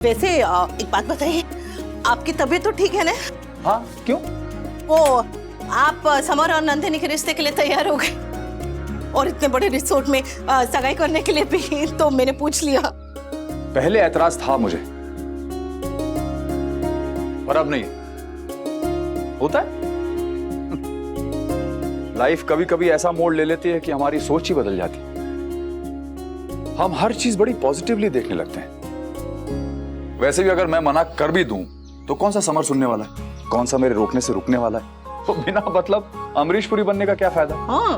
वैसे एक बात बताइए, आपकी तबीयत तो ठीक है ना? हाँ, क्यों? वो आप समर और नंदिनी के रिश्ते के लिए तैयार हो गए और इतने बड़े रिसोर्ट में सगाई करने के लिए भी, तो मैंने पूछ लिया। पहले ऐतराज था मुझे, पर अब नहीं। होता है लाइफ कभी कभी ऐसा मोड़ ले लेती है कि हमारी सोच ही बदल जाती है। हम हर चीज बड़ी पॉजिटिवली देखने लगते हैं। वैसे भी अगर मैं मना कर भी दूं तो कौन सा समर सुनने वाला है, कौन सा मेरे रोकने से रुकने वाला है। तो बिना मतलब अमरीश पुरी बनने का क्या फायदा। हाँ।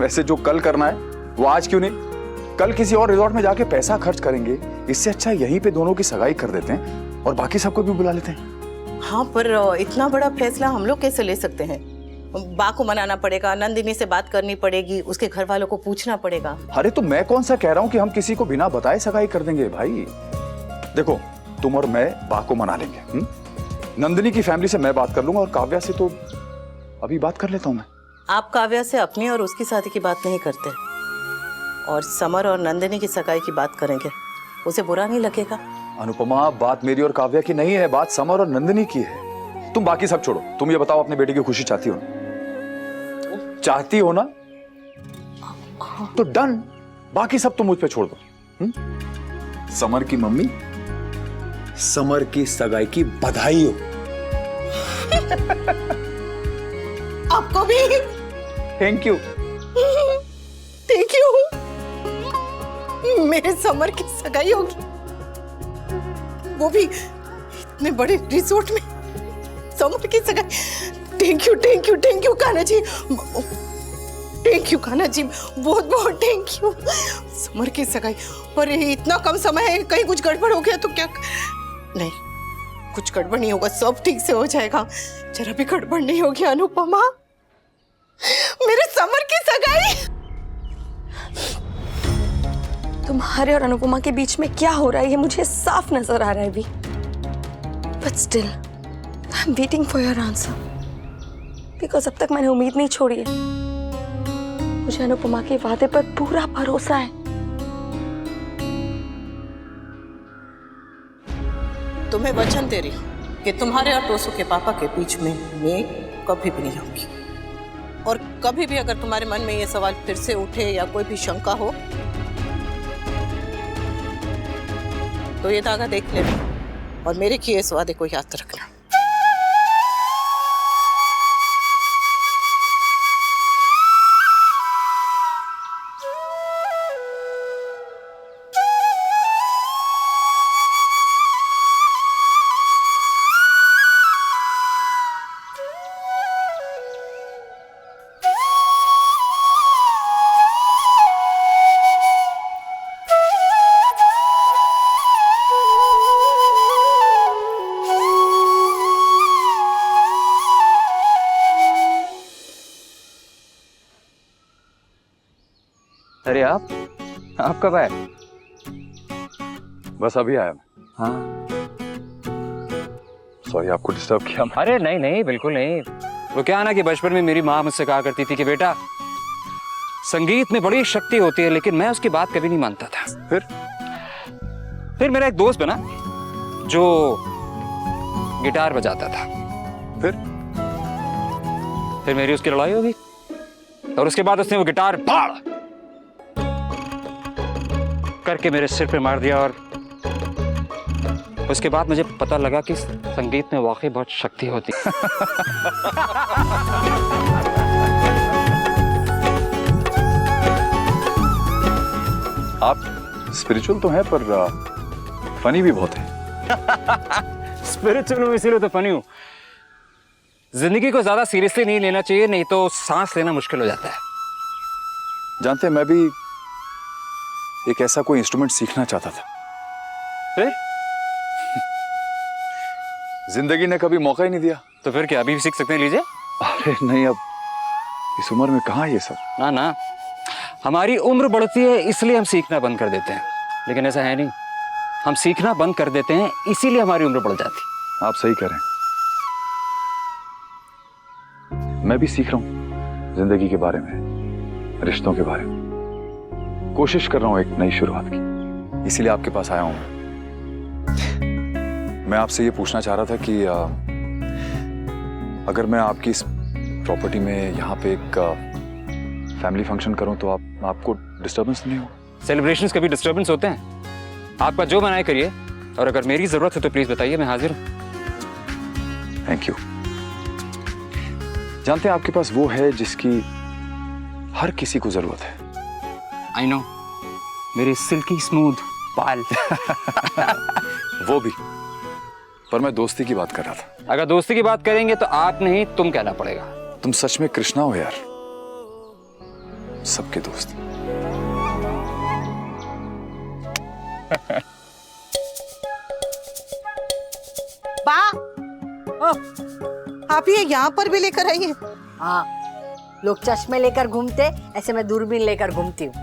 वैसे जो कल करना है वो आज क्यों नहीं, कल किसी और रिजॉर्ट में जाके पैसा खर्च करेंगे। इससे अच्छा यहीं पे दोनों की सगाई कर देते हैं और बाकी सबको भी बुला लेते हैं। हाँ, पर इतना बड़ा फैसला हम लोग कैसे ले सकते हैं? बा को मनाना पड़ेगा, नंदिनी से बात करनी पड़ेगी, उसके घर वालों को पूछना पड़ेगा। अरे तो मैं कौन सा कह रहा हूं कि हम किसी को बिना बताए सगाई कर देंगे भाई। देखो, तुम और मैं बा को मना लेंगे। नंदिनी की फैमिली से मैं बात कर लूंगा और काव्या से तो अभी बात कर लेता हूं मैं। आप काव्या से अपनी और उसकी शादी की बात नहीं करते और समर और नंदिनी की सगाई की बात करेंगे, उसे बुरा नहीं लगेगा? अनुपमा, बात मेरी और काव्या की नहीं है, बात समर और नंदिनी की है। तुम बाकी सब छोड़ो, तुम ये बताओ अपने बेटे की खुशी चाहती हो ना? चाहती हो ना? तो डन, बाकी सब तुम मुझ पे छोड़ दो। समर की मम्मी, समर की सगाई की बधाई हो। आपको भी थैंक यू। Thank you. मेरे समर की सगाई होगी, वो भी इतने बड़े रिसोर्ट में। समर की सगाई। Thank you, thank you, thank you Kanha ji. Thank you Kanha ji, बहुत बहुत थैंक यू। समर की सगाई, पर इतना कम समय है, कहीं कुछ गड़बड़ हो गया तो क्या? नहीं, कुछ गड़बड़ नहीं होगा, सब ठीक से हो जाएगा। जरा भी गड़बड़ नहीं होगी अनुपमा। मेरे समर की सगाई। तुम्हारे और अनुपमा के बीच में क्या हो रहा है ये मुझे साफ नजर आ रहा है अभी। But still, I'm waiting for your answer. Because अब तक मैंने उम्मीद नहीं छोड़ी है। मुझे अनुपमा के वादे पर पूरा भरोसा है। तुम्हें वचन दे रही हूं कि तुम्हारे और टोसू के पापा के बीच में मैं कभी भी नहीं होगी। और कभी भी अगर तुम्हारे मन में ये सवाल फिर से उठे या कोई भी शंका हो तो ये धागा देख लेना और मेरे किए इस वादे को याद रखना। अरे आप कब आए? बस अभी आया मैं। हाँ। सॉरी, आपको डिस्टर्ब किया मैं। अरे नहीं नहीं, बिल्कुल नहीं। वो क्या ना कि बचपन में मेरी माँ मुझसे कहा करती थी कि बेटा, संगीत में बड़ी शक्ति होती है, लेकिन मैं उसकी बात कभी नहीं मानता था। फिर मेरा एक दोस्त बना जो गिटार बजाता था। फिर मेरी उसकी लड़ाई हो गई और उसके बाद उसने वो गिटार फाड़ करके मेरे सिर पे मार दिया। और उसके बाद मुझे पता लगा कि संगीत में वाकई बहुत शक्ति होती है। आप स्पिरिचुअल तो हैं पर फनी भी बहुत है। स्पिरिचुअल हूं इसीलिए तो फनी हूं। जिंदगी को ज्यादा सीरियसली नहीं लेना चाहिए, नहीं तो सांस लेना मुश्किल हो जाता है। जानते हैं, मैं भी एक ऐसा कोई इंस्ट्रूमेंट सीखना चाहता था। फिर जिंदगी ने कभी मौका ही नहीं दिया। तो फिर क्या अभी भी सीख सकते हैं? लीजिए। अरे नहीं, अब इस उम्र में कहाँ ये सब। ना ना, हमारी उम्र बढ़ती है इसलिए हम सीखना बंद कर देते हैं, लेकिन ऐसा है नहीं। हम सीखना बंद कर देते हैं इसीलिए हमारी उम्र बढ़ जाती। आप सही कह रहे हैं। मैं भी सीख रहा हूँ जिंदगी के बारे में, रिश्तों के बारे में। कोशिश कर रहा हूं एक नई शुरुआत की। इसीलिए आपके पास आया हूं मैं आपसे ये पूछना चाह रहा था कि अगर मैं आपकी इस प्रॉपर्टी में यहाँ पे एक फैमिली फंक्शन करूं तो आपको डिस्टर्बेंस नहीं हो? सेलिब्रेशंस कभी डिस्टर्बेंस होते हैं? आपका जो मनाए करिए, और अगर मेरी जरूरत है तो प्लीज बताइए, मैं हाजिर हूँ। Thank you. जानते हैं आपके पास वो है जिसकी हर किसी को जरूरत है। आई नो, मेरे सिल्की स्मूथ बाल। वो भी, पर मैं दोस्ती की बात कर रहा था। अगर दोस्ती की बात करेंगे तो आप नहीं तुम कहना पड़ेगा। तुम सच में कृष्णा हो यार, सबके दोस्त। बा, आप ये यहाँ पर भी लेकर आई हैं? हाँ, लोग चश्मे लेकर घूमते, ऐसे मैं दूरबीन लेकर घूमती हूँ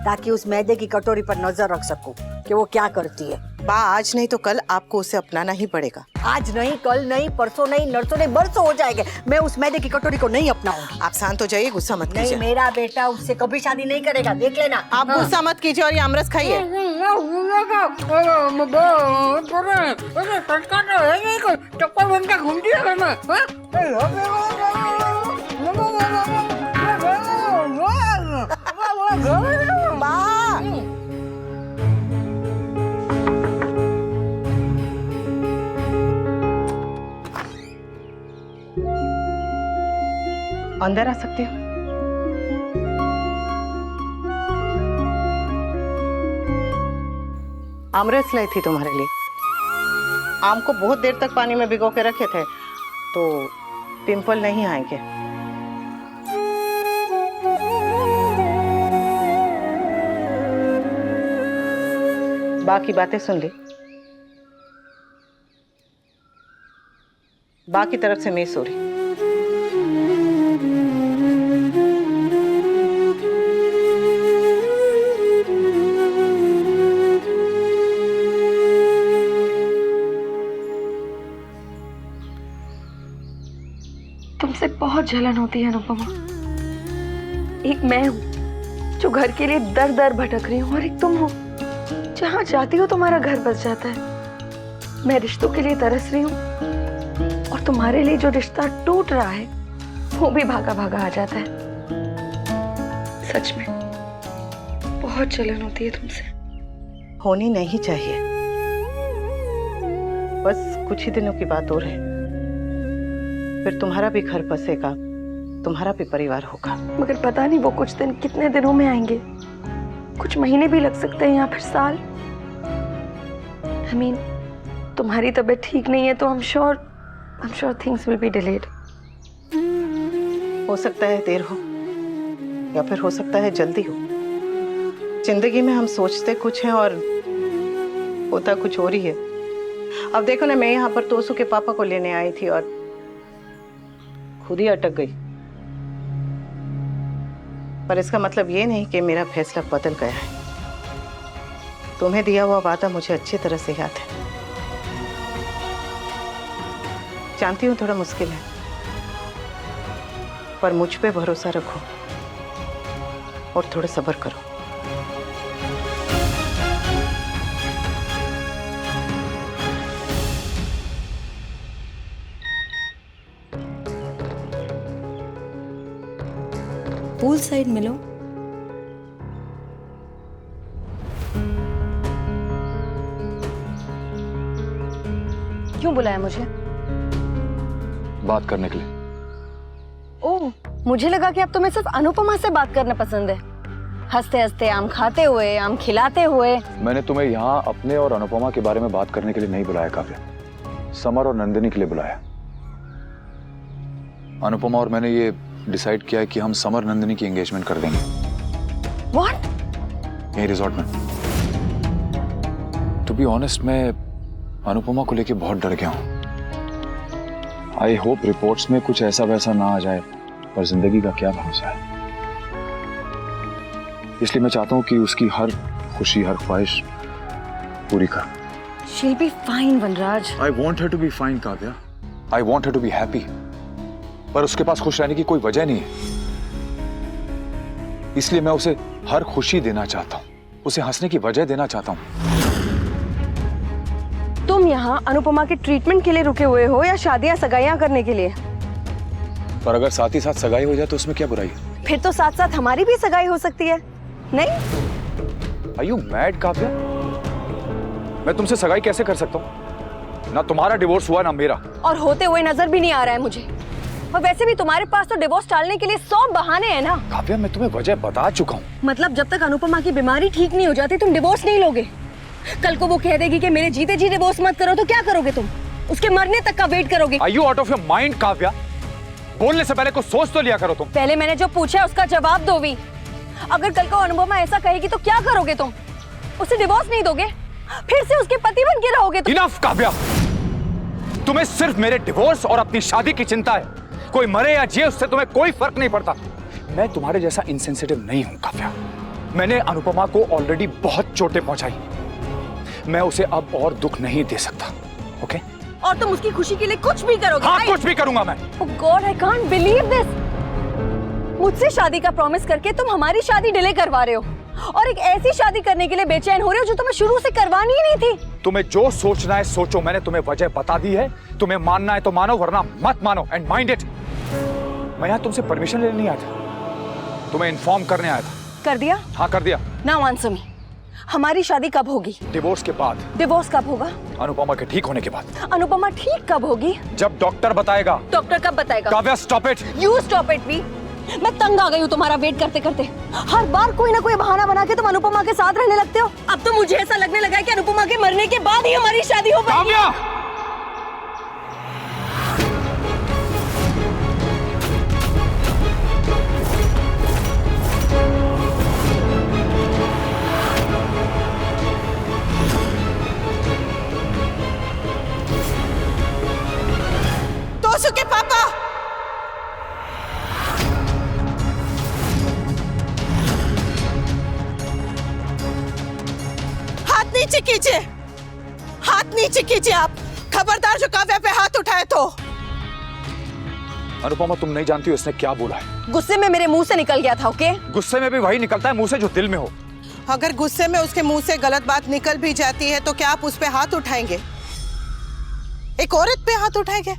ताकि उस मैदे की कटोरी पर नजर रख सकूं कि वो क्या करती है। बा, आज नहीं तो कल आपको उसे अपनाना ही पड़ेगा। आज नहीं, कल नहीं, परसों नहीं, नरसों नहीं, बरसों हो जाएंगे, मैं उस मैदे की कटोरी को नहीं अपनाऊंगी। आप शांत हो जाइए, गुस्सा मत नहीं, कीजिए। मेरा बेटा उससे कभी शादी नहीं करेगा, देख लेना। आप गुस्सा मत कीजिए और ये आमरस खाइए। बा, अंदर आ सकते हो? आमरस लाई थी तुम्हारे लिए। आम को बहुत देर तक पानी में भिगो के रखे थे तो पिंपल नहीं आएंगे। बाकी बातें सुन ली? बाकी तरफ से मैं सॉरी। तुमसे बहुत जलन होती है अनुपमा। एक मैं हूँ जो घर के लिए दर दर भटक रही हूँ, और एक तुम हो जहाँ जाती हो तुम्हारा घर बस जाता है। मैं रिश्तों के लिए तरस रही हूँ और तुम्हारे लिए जो रिश्ता टूट रहा है वो भी भागा भागा आ जाता है। सच में बहुत जलन होती है तुमसे। होनी नहीं चाहिए, बस कुछ ही दिनों की बात और है, फिर तुम्हारा भी घर बसेगा, तुम्हारा भी परिवार होगा। मगर पता नहीं वो कुछ दिन कितने दिनों में आएंगे। कुछ महीने भी लग सकते हैं या फिर साल। I mean, तुम्हारी तबीयत ठीक नहीं है तो I'm sure things will be delayed. हो सकता है देर हो या फिर हो सकता है जल्दी हो। जिंदगी में हम सोचते कुछ हैं और होता कुछ और ही है। अब देखो ना, मैं यहाँ पर तोसू के पापा को लेने आई थी और खुद ही अटक गई। पर इसका मतलब ये नहीं कि मेरा फैसला बदल गया है। तुम्हें दिया हुआ वादा मुझे अच्छी तरह से याद है। जानती हूँ थोड़ा मुश्किल है, पर मुझ पे भरोसा रखो और थोड़ा सब्र करो। पूल साइड मिलो। क्यों बुलाया मुझे? बात करने के लिए। ओह, मुझे लगा कि अब तुम्हें सिर्फ अनुपमा से बात करना पसंद है। हंसते हंसते आम खाते हुए, आम खिलाते हुए। मैंने तुम्हें यहाँ अपने और अनुपमा के बारे में बात करने के लिए नहीं बुलाया काव्या, समर और नंदिनी के लिए बुलाया। अनुपमा और मैंने ये डिसाइड किया है कि हम समर नंदिनी की एंगेजमेंट कर देंगे। What? यही रिजॉर्ट में। टू बी ऑनेस्ट, मैं अनुपमा को लेके बहुत डर गया हूँ। आई होप रिपोर्ट्स में कुछ ऐसा वैसा ना आ जाए, पर जिंदगी का क्या भरोसा है। इसलिए मैं चाहता हूँ कि उसकी हर खुशी, हर ख्वाहिश पूरी कर। She'll be fine, Vanraj. I want her to be fine, Kavya. I want her to be happy। पर उसके पास खुश रहने की कोई वजह नहीं है, इसलिए मैं उसे हर खुशी देना चाहता हूँ, उसे हंसने की वजह देना चाहता हूँ। तुम यहाँ अनुपमा के ट्रीटमेंट के लिए रुके हुए हो या शादियां सगाइयां करने के लिए? पर अगर साथ ही साथ सगाई हो जाए तो उसमें क्या बुराई है? फिर तो साथ साथ हमारी भी सगाई हो सकती है, नहीं? Are you mad, Kavya? मैं तुमसे सगाई कैसे कर सकता हूँ? ना तुम्हारा डिवोर्स हुआ ना मेरा। और होते हुए नजर भी नहीं आ रहा है मुझे। और वैसे भी तुम्हारे पास तो डिवोर्स टालने के लिए 100 बहाने हैं ना। काव्या, मैं तुम्हें वजह बता चुका हूँ। मतलब जब तक अनुपमा की बीमारी ठीक नहीं हो जाती तुम डिवोर्स नहीं लोगे? कल को वो कह देगी कि मेरे जीते जी डिवोर्स मत करो तो क्या करोगे तुम? उसके मरने तक का वेट करोगे? Are you out of your mind, Kavya? बोलने से पहले कुछ सोच तो लिया करो तुम। पहले मैंने जो पूछा उसका जवाब दो भी। अगर कल को अनुपमा ऐसा कहेगी तो क्या करोगे तुम? उसे डिवोर्स नहीं दोगे? फिर से उसके पति बन के रहोगे तुम? Enough, काव्या। तुम्हें सिर्फ मेरे डिवोर्स और अपनी शादी की चिंता है। कोई मरे या जिए उससे तुम्हें कोई फर्क नहीं पड़ता। मैं तुम्हारे जैसा इंसेंसिटिव नहीं हूं, काव्या। मैंने अनुपमा को ऑलरेडी बहुत चोटें पहुंचाई। मैं उसे अब और दुख नहीं दे सकता, ओके? और तुम उसकी खुशी के लिए कुछ भी करोगे? हाँ, कुछ भी करूंगा मैं। Oh God, I can't believe this. मुझसे शादी का प्रॉमिस करके तुम हमारी शादी डिले करवा रहे हो और एक ऐसी शादी करने के लिए बेचैन हो रहे हो जो तुम्हें शुरू से करवानी ही नहीं थी। तुम्हें जो सोचना है सोचो। मैंने तुम्हें वजह बता दी है। तुम्हें मानना है तो मानो, वरना मत मानो। And mind it. मैं यहाँ तुमसे परमिशन लेने नहीं आया था, तुम्हें इन्फॉर्म करने आया था। कर दिया? हाँ, कर दिया। Now answer me. हमारी शादी कब होगी? डिवोर्स के बाद। डिवोर्स कब होगा? अनुपमा के ठीक होने के बाद। अनुपमा ठीक कब होगी? जब डॉक्टर बताएगा। डॉक्टर कब बताएगा? Kavya, stop it. You stop it भी। मैं तंग आ गई हूँ तुम्हारा वेट करते करते। हर बार कोई ना कोई बहाना बना के तुम अनुपमा के साथ रहने लगते हो। अब तो मुझे ऐसा लगने लगा है कि अनुपमा के मरने के बाद ही हमारी शादी हो पाएगी। काव्या! तोसु के पापा, हाथ नीचे कीजिए। हाथ नीचे कीजिए आप। खबरदार जो काव्या पे हाथ उठाए तो। अनुपमा, तुम नहीं जानती हो इसने क्या बोला है। गुस्से में मेरे मुंह से निकल गया था, ओके? गुस्से में भी वही निकलता है मुंह से जो दिल में हो। अगर गुस्से में उसके मुंह से गलत बात निकल भी जाती है तो क्या आप उस पे हाथ उठाएंगे? एक औरत पे हाथ उठाएंगे?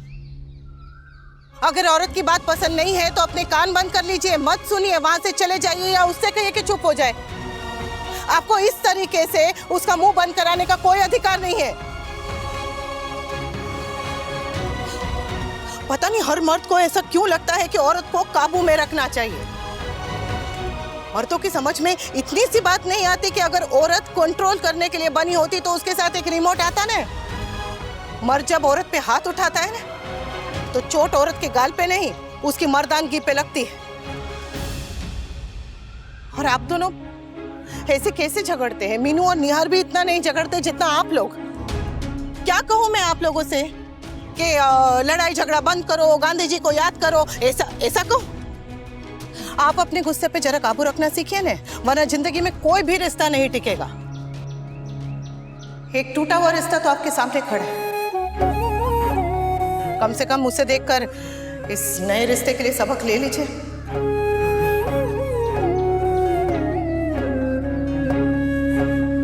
अगर औरत की बात पसंद नहीं है तो अपने कान बंद कर लीजिए, मत सुनिए, वहां से चले जाइए या उससे कहिए कि चुप हो जाए। आपको इस तरीके से उसका मुंह बंद कराने का कोई अधिकार नहीं है। पता नहीं हर मर्द को ऐसा क्यों लगता है कि औरत को काबू में रखना चाहिए। औरतों की समझ में इतनी सी बात नहीं आती कि अगर औरत कंट्रोल करने के लिए बनी होती तो उसके साथ एक रिमोट आता ना। मर्द जब औरत पे हाथ उठाता है ना तो चोट औरत के गाल पे नहीं, उसकी मर्दानगी पे लगती है। और आप दोनों ऐसे कैसे झगड़ते हैं? मीनू और निहार भी इतना नहीं झगड़ते जितना आप लोग। क्या कहूं मैं आप लोगों से कि लड़ाई झगड़ा बंद करो, गांधी जी को याद करो, ऐसा कहूं? आप अपने गुस्से पे जरा काबू रखना सीखिए ना, वरना जिंदगी में कोई भी रिश्ता नहीं टिकेगा। एक टूटा हुआ रिश्ता तो आपके सामने खड़ा है। कम से कम मुझसे देखकर इस नए रिश्ते के लिए सबक ले लीजिए।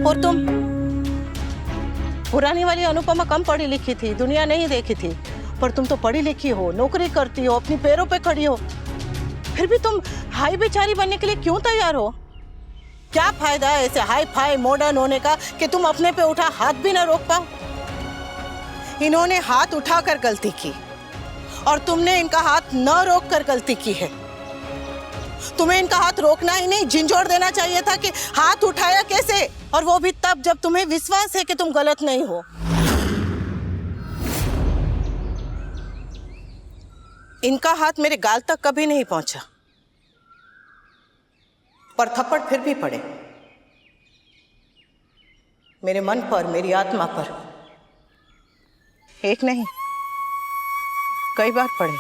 और तुम, पुरानी वाली अनुपमा कम पढ़ी लिखी थी, दुनिया नहीं देखी थी, पर तुम तो पढ़ी लिखी हो, नौकरी करती हो, अपनी पैरों पे खड़ी हो, फिर भी तुम हाई बेचारी बनने के लिए क्यों तैयार हो? क्या फायदा है ऐसे हाई फाई मॉडर्न होने का कि तुम अपने पे उठा हाथ भी ना रोक पाओ? इन्होंने हाथ उठाकर गलती की और तुमने इनका हाथ न रोक कर गलती की है। तुम्हें इनका हाथ रोकना ही नहीं, झिंझोड़ देना चाहिए था कि हाथ उठाया कैसे, और वो भी तब जब तुम्हें विश्वास है कि तुम गलत नहीं हो। इनका हाथ मेरे गाल तक कभी नहीं पहुंचा, पर थप्पड़ फिर भी पड़े मेरे मन पर, मेरी आत्मा पर। एक नहीं, कई बार पड़े,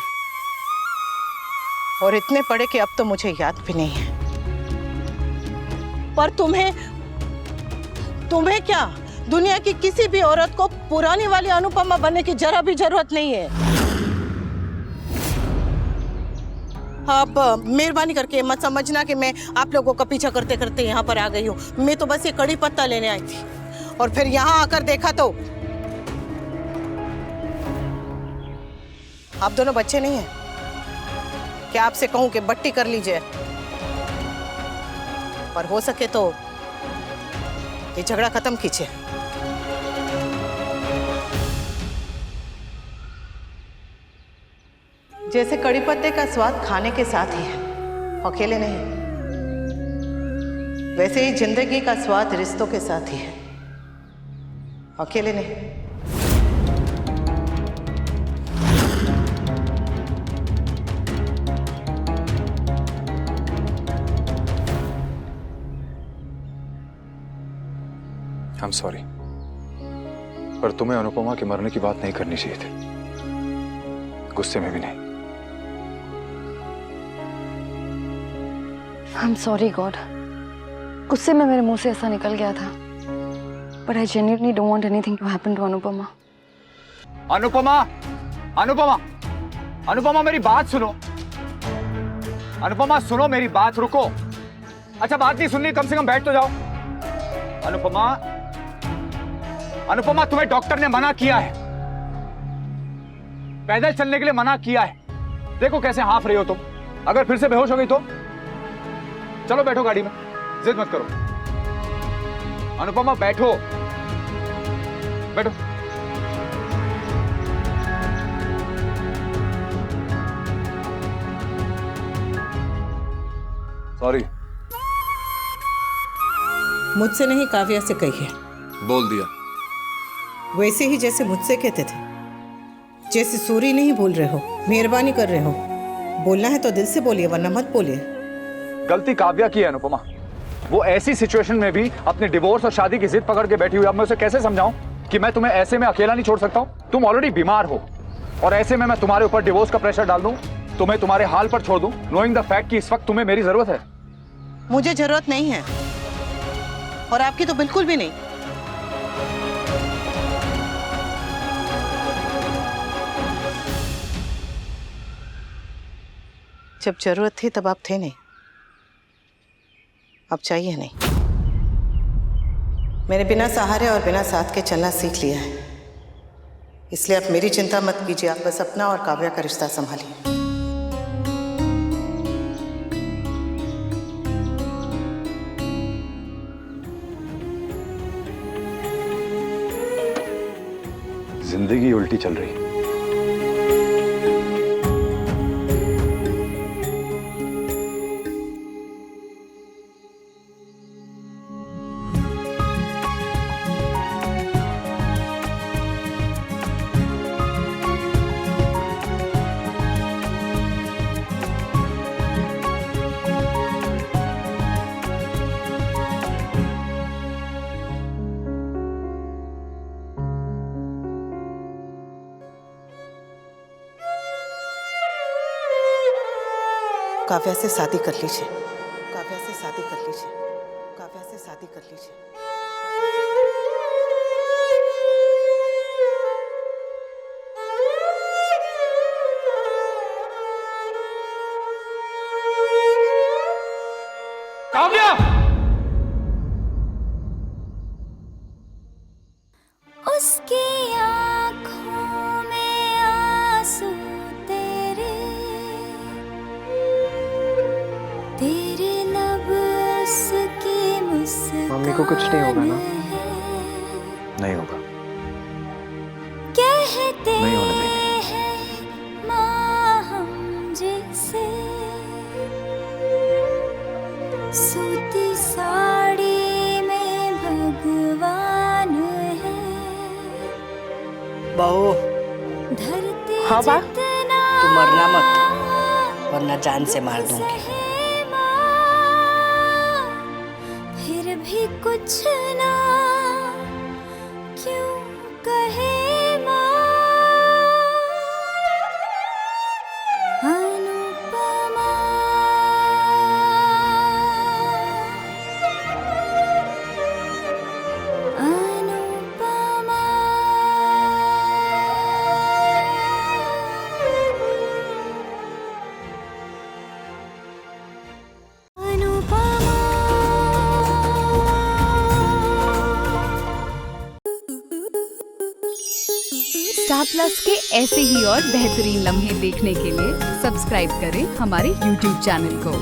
और इतने पड़े कि अब तो मुझे याद भी नहीं है। पर तुम्हें क्या, दुनिया की किसी भी औरत को पुरानी वाली अनुपमा बनने की जरा भी जरूरत नहीं है। आप मेहरबानी करके मत समझना कि मैं आप लोगों का पीछा करते करते यहाँ पर आ गई हूँ। मैं तो बस ये कड़ी पत्ता लेने आई थी और फिर यहाँ आकर देखा तो आप दोनों बच्चे नहीं हैं कि आपसे कहूँ कि बट्टी कर लीजिए, और हो सके तो ये झगड़ा खत्म कीजिए। जैसे कड़ी पत्ते का स्वाद खाने के साथ ही है, अकेले नहीं, वैसे ही जिंदगी का स्वाद रिश्तों के साथ ही है, अकेले नहीं। I'm sorry, पर तुम्हें अनुपमा के मरने की बात नहीं करनी चाहिए थी, गुस्से में भी नहीं। I'm sorry God. गुस्से में मेरे मुंह से ऐसा निकल गया था। But I genuinely don't want anything to happen to Anupama. Anupama, Anupama, Anupama मेरी बात सुनो। अनुपमा सुनो मेरी बात, रुको। अच्छा बात नहीं सुननी, कम से कम बैठ तो जाओ। अनुपमा, अनुपमा तुम्हें डॉक्टर ने मना किया है, पैदल चलने के लिए मना किया है। देखो कैसे हाँफ रही हो तुम, अगर फिर से बेहोश हो गई तो? चलो बैठो गाड़ी में, जिद मत करो। अनुपमा बैठो, बैठो। सॉरी। मुझसे नहीं, काव्या से कही है। बोल दिया। वैसे ही जैसे मुझसे कहते थे, जैसे सॉरी नहीं बोल रहे हो, मेहरबानी कर रहे हो। बोलना है तो दिल से बोलिए, वरना मत बोलिए। गलती काव्या की है अनुपमा, वो ऐसी सिचुएशन में भी अपने डिवोर्स और शादी की जिद पकड़ के बैठी हुई। अब मैं उसे कैसे समझाऊं कि मैं तुम्हें ऐसे में अकेला नहीं छोड़ सकता हूं? तुम ऑलरेडी बीमार हो और ऐसे में मैं तुम्हारे ऊपर डिवोर्स का प्रेशर डाल दूं, तुम्हें तुम्हारे हाल पर छोड़ दूं, नोइंग द फैक्ट कि इस वक्त तुम्हें मेरी जरूरत है। मुझे जरूरत नहीं है, और आपकी तो बिल्कुल भी नहीं। जब जरूरत थी तब आप थे नहीं, अब चाहिए नहीं। मैंने बिना सहारे और बिना साथ के चलना सीख लिया है, इसलिए आप मेरी चिंता मत कीजिए। आप बस अपना और काव्या का रिश्ता संभालिए। जिंदगी उल्टी चल रही है। काव्या से शादी कर लीजिए, काव्या से शादी कर लीजिए, काव्या से शादी कर लीजिए। काव्या! उसकी आँखों में आंसू तेरे, तेरे लब उसकी मुस्कान। मम्मी को कुछ नहीं होगा ना? नहीं होगा, कहते नहीं होने देंगे। हैं माँ हम जैसे, सूती साड़ी में भगवान है। बहू, धरती हाँ बा? जितना तू मरना मत, वरना जान से मार दूंगी। सहे माँ, फिर भी कुछ ना क्यों कहे माँ। अनुपमा, अनुपमा। स्टार प्लस के ऐसे ही और बेहतरीन लम्हे देखने के लिए सब्सक्राइब करें हमारे YouTube चैनल को।